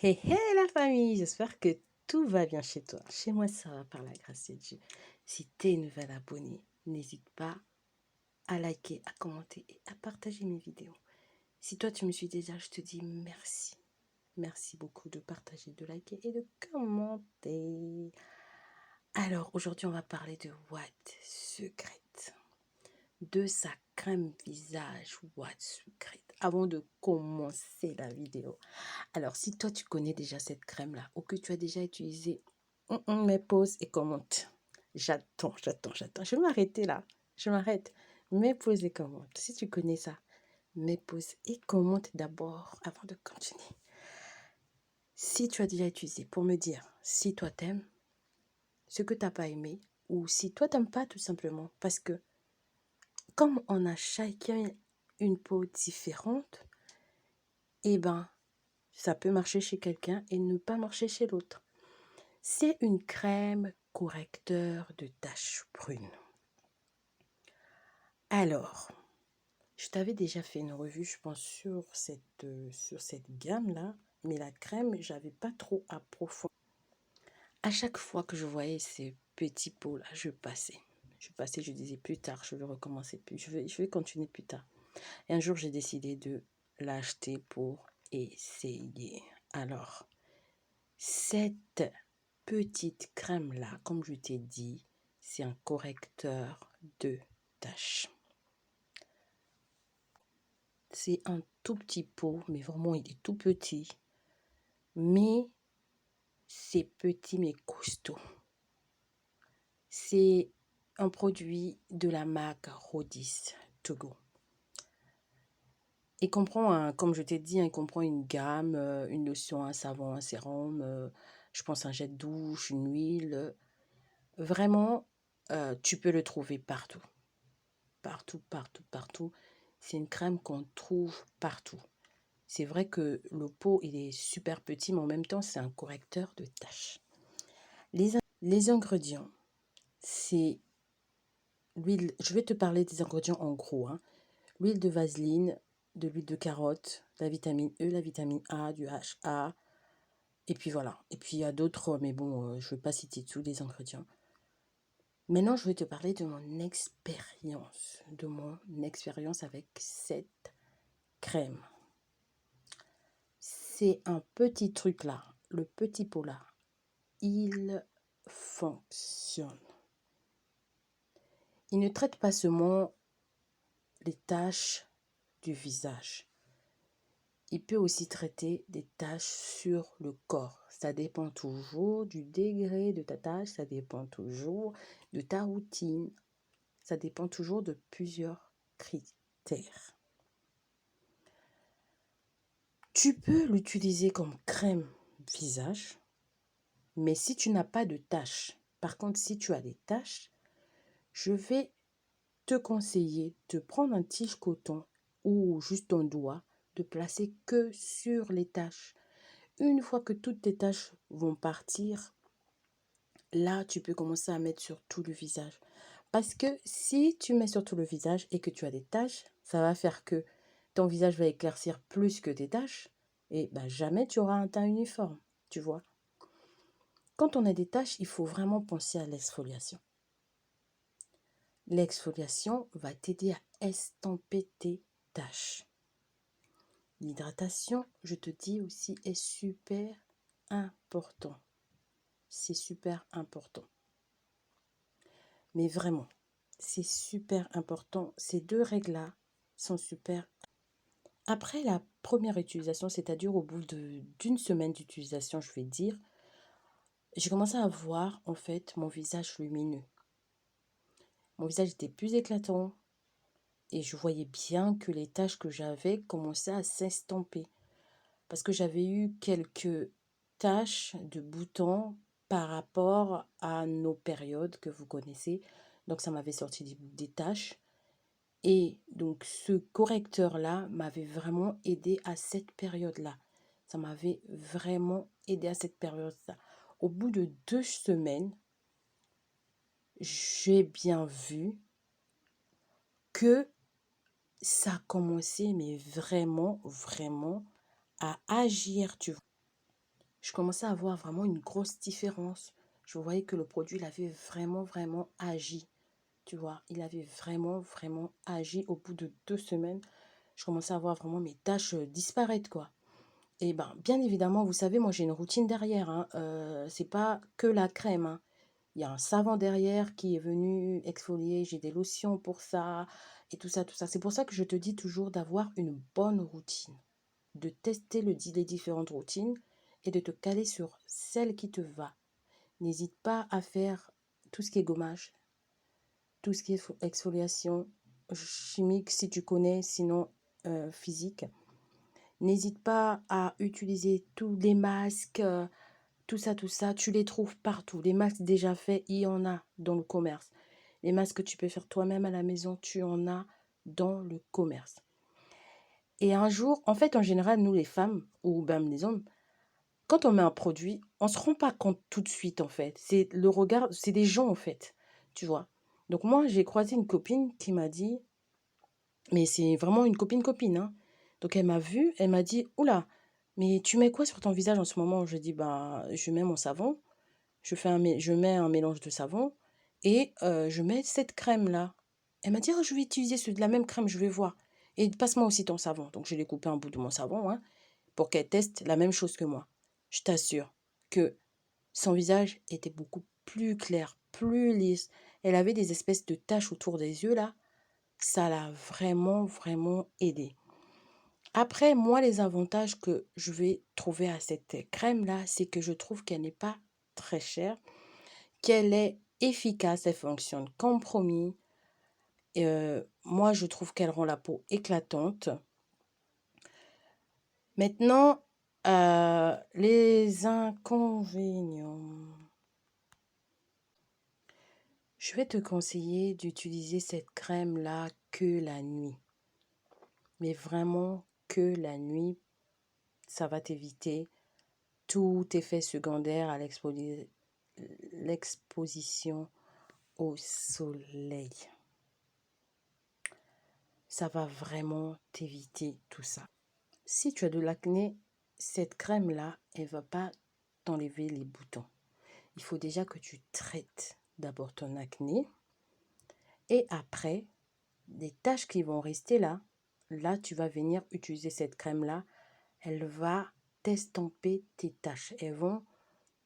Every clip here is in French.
Hey hey la famille, j'espère que tout va bien chez toi. Chez moi, ça va par la grâce de Dieu. Si tu es nouvelle abonnée, n'hésite pas à liker, à commenter et à partager mes vidéos. Si toi tu me suis déjà, je te dis merci. Merci beaucoup de partager, de liker et de commenter. Alors aujourd'hui, on va parler de What Secret, de sa crème visage What Secret. Avant de commencer la vidéo, alors, si toi, tu connais déjà cette crème-là ou que tu as déjà utilisé, mais pause et commente. J'attends. Je vais m'arrêter là. Je m'arrête. Mais pause et commente. Si tu connais ça, mais pause et commente d'abord avant de continuer. Si tu as déjà utilisé, pour me dire si toi t'aimes, ce que tu n'as pas aimé, ou si toi t'aimes pas tout simplement, parce que comme on a chacun une peau différente, eh ben, ça peut marcher chez quelqu'un et ne pas marcher chez l'autre. C'est une crème correcteur de taches brunes. Alors, je t'avais déjà fait une revue, je pense, sur cette gamme-là, mais la crème, j'avais pas trop approfondi. À chaque fois que je voyais ces petits pots-là, je passais. Je disais plus tard, je vais recommencer plus, je vais continuer plus tard. Et un jour, j'ai décidé de l'acheter pour essayer. Alors, cette petite crème-là, comme je t'ai dit, c'est un correcteur de taches. C'est un tout petit pot, mais vraiment il est tout petit. Mais c'est petit mais costaud. C'est un produit de la marque Rodis Togo. Il comprend, comme je t'ai dit, il comprend une gamme, une lotion, un savon, un sérum, je pense un jet de douche, une huile. Vraiment, tu peux le trouver partout. Partout. C'est une crème qu'on trouve partout. C'est vrai que le pot, il est super petit, mais en même temps, c'est un correcteur de taches. Les ingrédients, c'est l'huile. Je vais te parler des ingrédients en gros. L'huile de vaseline, de l'huile de carotte, la vitamine E, la vitamine A, du HA. Et puis voilà. Et puis il y a d'autres, mais bon, je ne vais pas citer tous les ingrédients. Maintenant, je vais te parler de mon expérience avec cette crème. C'est un petit truc là, le petit pot là, il fonctionne. Il ne traite pas seulement les taches du visage. Il peut aussi traiter des taches sur le corps. Ça dépend toujours du degré de ta tâche, ça dépend toujours de ta routine, ça dépend toujours de plusieurs critères. Tu peux l'utiliser comme crème visage, mais si tu n'as pas de taches, par contre si tu as des taches, je vais te conseiller de prendre un tige coton ou juste ton doigt, de placer que sur les taches. Une fois que toutes tes taches vont partir, là, tu peux commencer à mettre sur tout le visage. Parce que si tu mets sur tout le visage et que tu as des taches, ça va faire que ton visage va éclaircir plus que tes taches et jamais tu auras un teint uniforme, tu vois. Quand on a des taches, il faut vraiment penser à l'exfoliation. L'exfoliation va t'aider à estomper tes taches. L'hydratation, je te dis aussi, est super important. C'est super important. Mais vraiment, c'est super important. Ces deux règles-là sont super. Après la première utilisation, c'est-à-dire au bout d'une semaine d'utilisation, je vais dire, j'ai commencé à voir en fait mon visage lumineux. Mon visage était plus éclatant et je voyais bien que les taches que j'avais commençaient à s'estomper. Parce que j'avais eu quelques taches de boutons par rapport à nos périodes que vous connaissez. Donc ça m'avait sorti des taches. Et donc ce correcteur-là m'avait vraiment aidé à cette période-là. Ça m'avait vraiment aidé à cette période-là. Au bout de 2 semaines, j'ai bien vu que ça a commencé, mais vraiment à agir, tu vois. je commençais à voir vraiment une grosse différence. Je voyais que le produit, il avait vraiment, vraiment agi. Tu vois, il avait vraiment, vraiment agi. Au bout de 2 semaines, je commençais à voir vraiment mes tâches disparaître, quoi. Et ben, bien évidemment, vous savez, moi, j'ai une routine derrière, hein. C'est pas que la crème, hein. Il y a un savon derrière qui est venu exfolier. J'ai des lotions pour ça et tout ça, tout ça. C'est pour ça que je te dis toujours d'avoir une bonne routine, de tester les différentes routines et de te caler sur celle qui te va. N'hésite pas à faire tout ce qui est gommage, tout ce qui est exfoliation chimique si tu connais, sinon physique. N'hésite pas à utiliser tous les masques, tout ça, tu les trouves partout. Les masques déjà faits, il y en a dans le commerce. Les masques que tu peux faire toi-même à la maison, tu en as dans le commerce. Et un jour, en fait, en général, nous les femmes, ou même les hommes, quand on met un produit, on ne se rend pas compte tout de suite, en fait. C'est le regard, c'est des gens, en fait, tu vois. Donc moi, j'ai croisé une copine qui m'a dit, mais c'est vraiment une copine, hein. Donc elle m'a vue, elle m'a dit, oula, mais tu mets quoi sur ton visage en ce moment? Je dis, bah, je mets mon savon, je mets un mélange de savon et je mets cette crème-là. Elle m'a dit, oh, je vais utiliser de la même crème, je vais voir. Et passe-moi aussi ton savon. Donc je l'ai coupé un bout de mon savon, hein, pour qu'elle teste la même chose que moi. Je t'assure que son visage était beaucoup plus clair, plus lisse. Elle avait des espèces de taches autour des yeux là. Ça l'a vraiment, vraiment aidé. Après, moi, les avantages que je vais trouver à cette crème-là, c'est que je trouve qu'elle n'est pas très chère, qu'elle est efficace, elle fonctionne comme promis. Moi, je trouve qu'elle rend la peau éclatante. Maintenant, les inconvénients. Je vais te conseiller d'utiliser cette crème-là que la nuit. Mais vraiment que la nuit, ça va t'éviter tout effet secondaire à l'exposition au soleil. Ça va vraiment t'éviter tout ça. Si tu as de l'acné, cette crème-là, elle ne va pas t'enlever les boutons. Il faut déjà que tu traites d'abord ton acné. Et après, les taches qui vont rester là, tu vas venir utiliser cette crème-là. Elle va t'estomper tes taches. Elles vont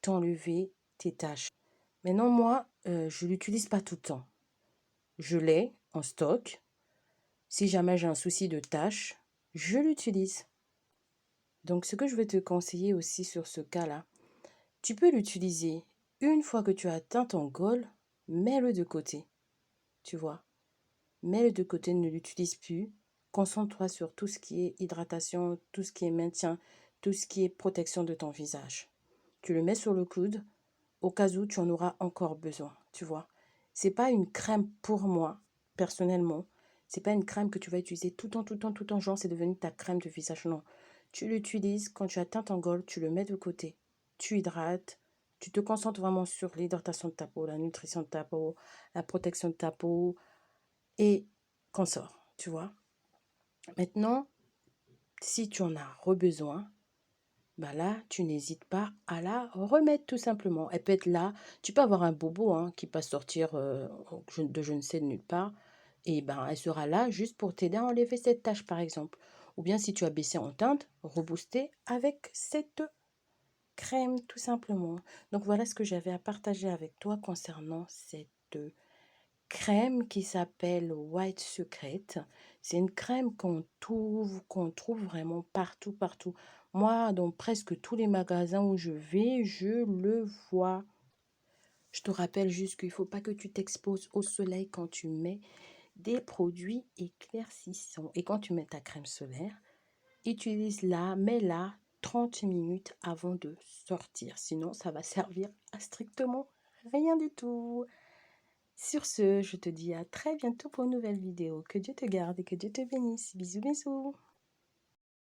t'enlever tes taches. Maintenant, moi, je ne l'utilise pas tout le temps. Je l'ai en stock. Si jamais j'ai un souci de taches, je l'utilise. Donc, ce que je vais te conseiller aussi sur ce cas-là, tu peux l'utiliser une fois que tu as atteint ton goal, mets-le de côté. Tu vois, mets-le de côté, ne l'utilise plus. Concentre-toi sur tout ce qui est hydratation, tout ce qui est maintien, tout ce qui est protection de ton visage. Tu le mets sur le coude au cas où tu en auras encore besoin, tu vois. C'est pas une crème pour moi, personnellement. C'est pas une crème que tu vas utiliser tout le temps, tout le temps, tout le temps, genre c'est devenu ta crème de visage, non. Tu l'utilises quand tu atteins ton goal, tu le mets de côté. Tu hydrates, tu te concentres vraiment sur l'hydratation de ta peau, la nutrition de ta peau, la protection de ta peau et consort, tu vois. Maintenant, si tu en as besoin, bah là, tu n'hésites pas à la remettre tout simplement. Elle peut être là. Tu peux avoir un bobo hein, qui peut sortir de je ne sais de nulle part. Et ben, elle sera là juste pour t'aider à enlever cette tache, par exemple. Ou bien si tu as baissé en teinte, rebooster avec cette crème, tout simplement. Donc voilà ce que j'avais à partager avec toi concernant cette crème qui s'appelle White Secret. C'est une crème qu'on trouve vraiment partout, partout. Moi, dans presque tous les magasins où je vais, je le vois. Je te rappelle juste qu'il ne faut pas que tu t'exposes au soleil quand tu mets des produits éclaircissants. Et quand tu mets ta crème solaire, utilise-la, mets-la 30 minutes avant de sortir. Sinon, ça va servir à strictement rien du tout. Sur ce, je te dis à très bientôt pour une nouvelle vidéo. Que Dieu te garde et que Dieu te bénisse. Bisous, bisous.